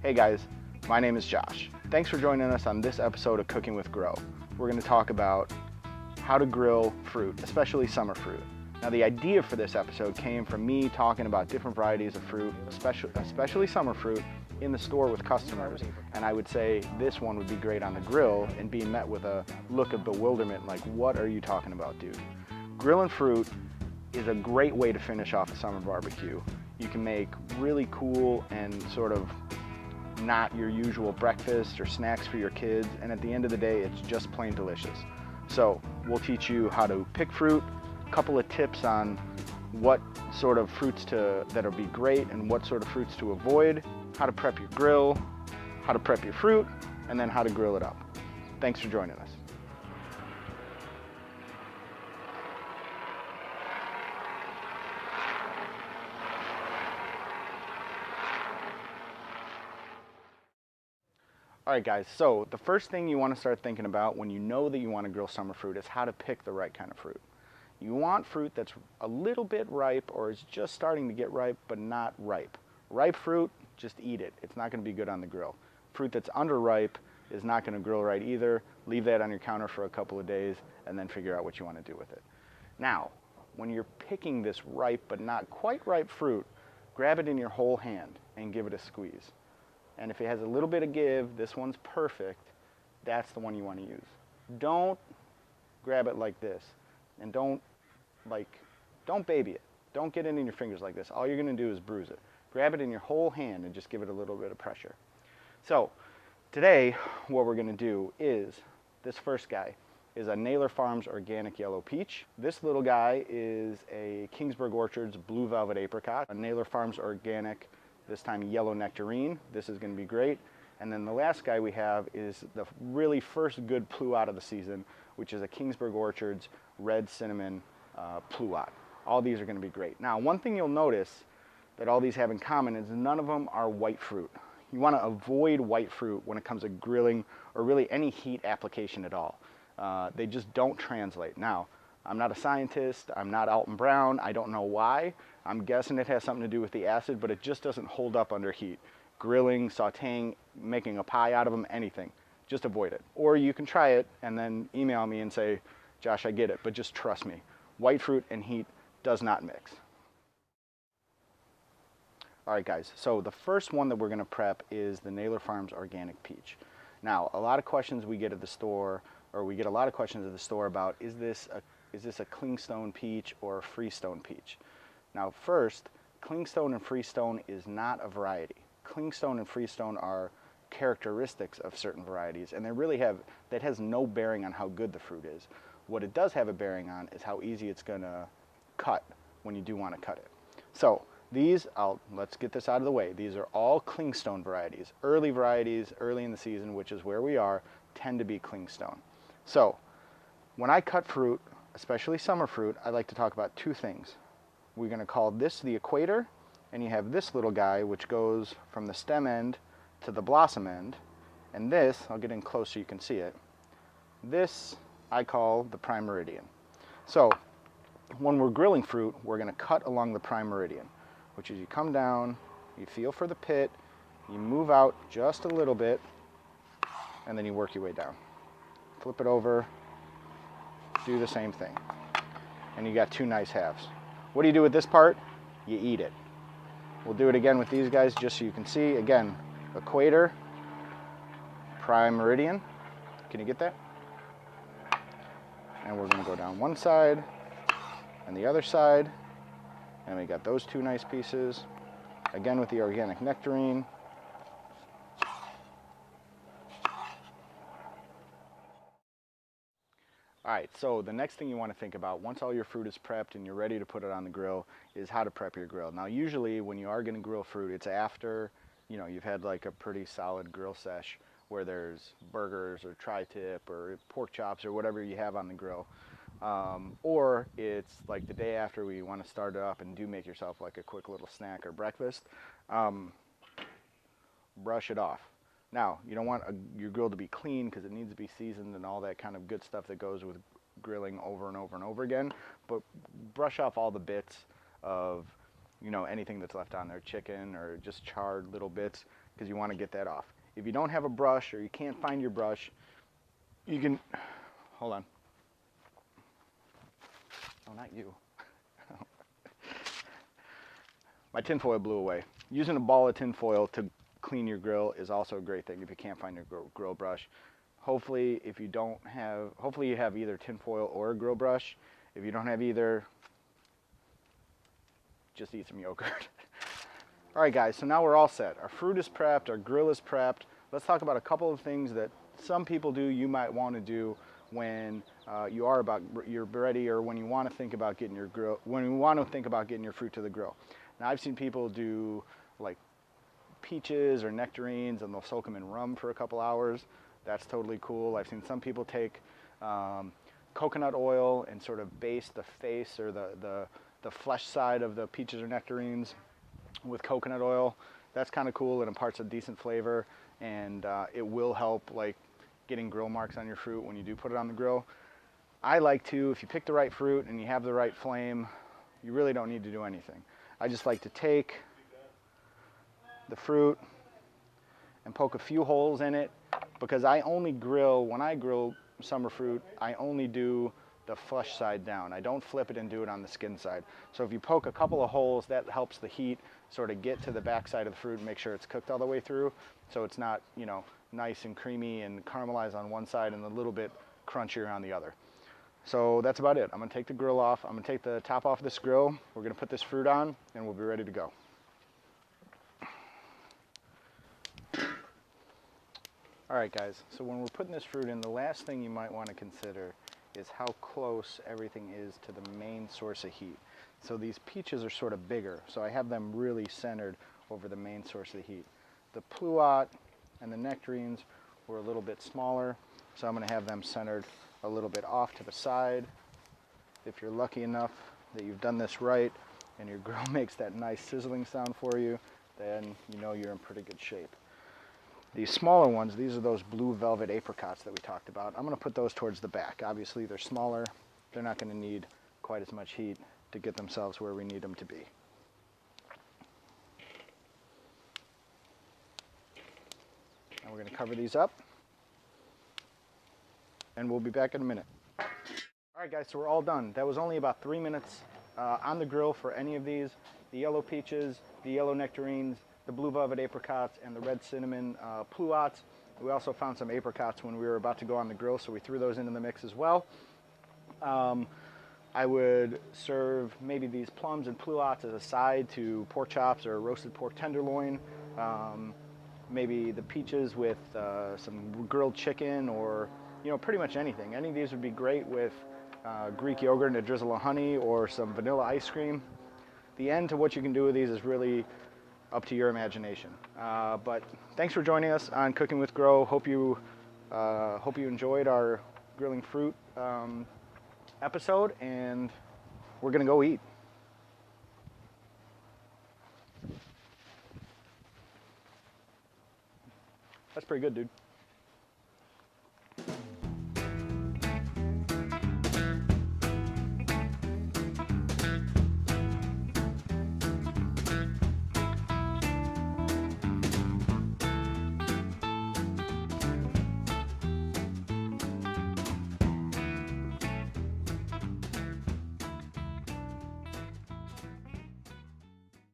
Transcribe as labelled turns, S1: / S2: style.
S1: Hey guys, my name is Josh. Thanks for joining us on this episode of Cooking with Grow. We're going to talk about how to grill fruit, especially summer fruit. Now the idea for this episode came from me talking about different varieties of fruit, especially summer fruit, in the store with customers, and I would say this one would be great on the grill and being met with a look of bewilderment like, what are you talking about, dude? Grilling fruit is a great way to finish off a summer barbecue. You can make really cool and sort of not your usual breakfast or snacks for your kids, and at the end of the day it's just plain delicious. So we'll teach you how to pick fruit, a couple of tips on what sort of fruits that'll be great and what sort of fruits to avoid, how to prep your grill, how to prep your fruit, and then how to grill it up. Thanks for joining us. All right guys, so the first thing you want to start thinking about when you know that you want to grill summer fruit is how to pick the right kind of fruit. You want fruit that's a little bit ripe or is just starting to get ripe but not ripe. Ripe fruit, just eat it. It's not going to be good on the grill. Fruit that's underripe is not going to grill right either. Leave that on your counter for a couple of days and then figure out what you want to do with it. Now, when you're picking this ripe but not quite ripe fruit, grab it in your whole hand and give it a squeeze. And if it has a little bit of give, this one's perfect, that's the one you want to use. Don't grab it like this, and don't baby it. Don't get it in your fingers like this. All you're going to do is bruise it. Grab it in your whole hand and just give it a little bit of pressure. So today what we're going to do is, this first guy is a Naylor Organic Yellow Peach. This little guy is a Kingsburg Orchards Blue Velvet Apricot, a Naylor Organic, this time Yellow Nectarine. This is going to be great. And then the last guy we have is the really first good pluot of the season, which is a Kingsburg Orchards Red Cinnamon pluot. All these are going to be great. Now, one thing you'll notice that all these have in common is none of them are white fruit. You want to avoid white fruit when it comes to grilling or really any heat application at all. They just don't translate. Now, I'm not a scientist, I'm not Alton Brown, I don't know why. I'm guessing it has something to do with the acid, but it just doesn't hold up under heat. Grilling, sauteing, making a pie out of them, anything. Just avoid it. Or you can try it and then email me and say, Josh, I get it, but just trust me. White fruit and heat does not mix. All right guys, so the first one that we're going to prep is the Naylor Organic Peach. Now, a lot of questions we get at the store, or we get a lot of questions at the store about, is this a clingstone peach or a freestone peach? Now first, clingstone and freestone is not a variety. Clingstone and freestone are characteristics of certain varieties, and that has no bearing on how good the fruit is. What it does have a bearing on is how easy it's going to cut when you do want to cut it. So let's get this out of the way. These are all clingstone varieties. Early varieties, early in the season, which is where we are, tend to be clingstone. So when I cut fruit, especially summer fruit, I like to talk about two things. We're going to call this the equator, and you have this little guy which goes from the stem end to the blossom end, and this, I'll get in close so you can see it, this I call the prime meridian. So when we're grilling fruit, we're going to cut along the prime meridian, which is you come down, you feel for the pit, you move out just a little bit, and then you work your way down. Flip it over, do the same thing, and you got two nice halves. What do you do with this part? You eat it. We'll do it again with these guys just so you can see. Again, equator, prime meridian. Can you get that? And we're going to go down one side and the other side, and we got those two nice pieces. Again with the organic nectarine. All right, so the next thing you want to think about, once all your fruit is prepped and you're ready to put it on the grill, is how to prep your grill. Now usually when you are going to grill fruit, it's after you've had like a pretty solid grill sesh where there's burgers or tri-tip or pork chops or whatever you have on the grill. Or it's like the day after we want to start it up and do make yourself like a quick little snack or breakfast. Brush it off. Now, you don't want your grill to be clean because it needs to be seasoned and all that kind of good stuff that goes with grilling over and over and over again, but brush off all the bits of, anything that's left on there, chicken or just charred little bits. because you want to get that off. If you don't have a brush or you can't find your brush, you can, hold on. Oh, not you. My tinfoil blew away. Using a ball of tinfoil to clean your grill is also a great thing if you can't find your grill brush. Hopefully, if you don't have, hopefully you have either tinfoil or a grill brush. If you don't have either, just eat some yogurt. All right, guys, so now we're all set. Our fruit is prepped, our grill is prepped. Let's talk about a couple of things that some people do, you might want to do when you're ready, or when you want to think about getting your fruit to the grill. Now, I've seen people do like peaches or nectarines, and they'll soak them in rum for a couple hours. That's totally cool. I've seen some people take coconut oil and sort of baste the face or the flesh side of the peaches or nectarines with coconut oil. That's kind of cool. It imparts a decent flavor, and it will help like getting grill marks on your fruit when you do put it on the grill. I like to, if you pick the right fruit and you have the right flame, you really don't need to do anything. I just like to take the fruit and poke a few holes in it, because I only grill, when I grill summer fruit, I only do the flesh side down. I don't flip it and do it on the skin side. So if you poke a couple of holes, that helps the heat sort of get to the back side of the fruit and make sure it's cooked all the way through, so it's not, you know, nice and creamy and caramelized on one side and a little bit crunchier on the other. So that's about it. I'm gonna take the grill off. I'm gonna take the top off this grill. We're gonna put this fruit on and we'll be ready to go. All right, guys, so when we're putting this fruit in, the last thing you might want to consider is how close everything is to the main source of heat. So these peaches are sort of bigger, so I have them really centered over the main source of the heat. The pluot and the nectarines were a little bit smaller, so I'm going to have them centered a little bit off to the side. If you're lucky enough that you've done this right and your grill makes that nice sizzling sound for you, then you know you're in pretty good shape. These smaller ones, these are those blue velvet apricots that we talked about. I'm going to put those towards the back. Obviously, they're smaller. They're not going to need quite as much heat to get themselves where we need them to be. And we're going to cover these up, and we'll be back in a minute. All right, guys, so we're all done. That was only about 3 minutes on the grill for any of these. The yellow peaches, the yellow nectarines, the blue velvet apricots, and the red cinnamon pluots. We also found some apricots when we were about to go on the grill, so we threw those into the mix as well. I would serve maybe these plums and pluots as a side to pork chops or roasted pork tenderloin. Maybe the peaches with some grilled chicken, or pretty much anything. Any of these would be great with Greek yogurt and a drizzle of honey or some vanilla ice cream. The end to what you can do with these is really up to your imagination. But thanks for joining us on Cooking with Grow. Hope you enjoyed our grilling fruit episode, and we're gonna go eat. That's pretty good, dude.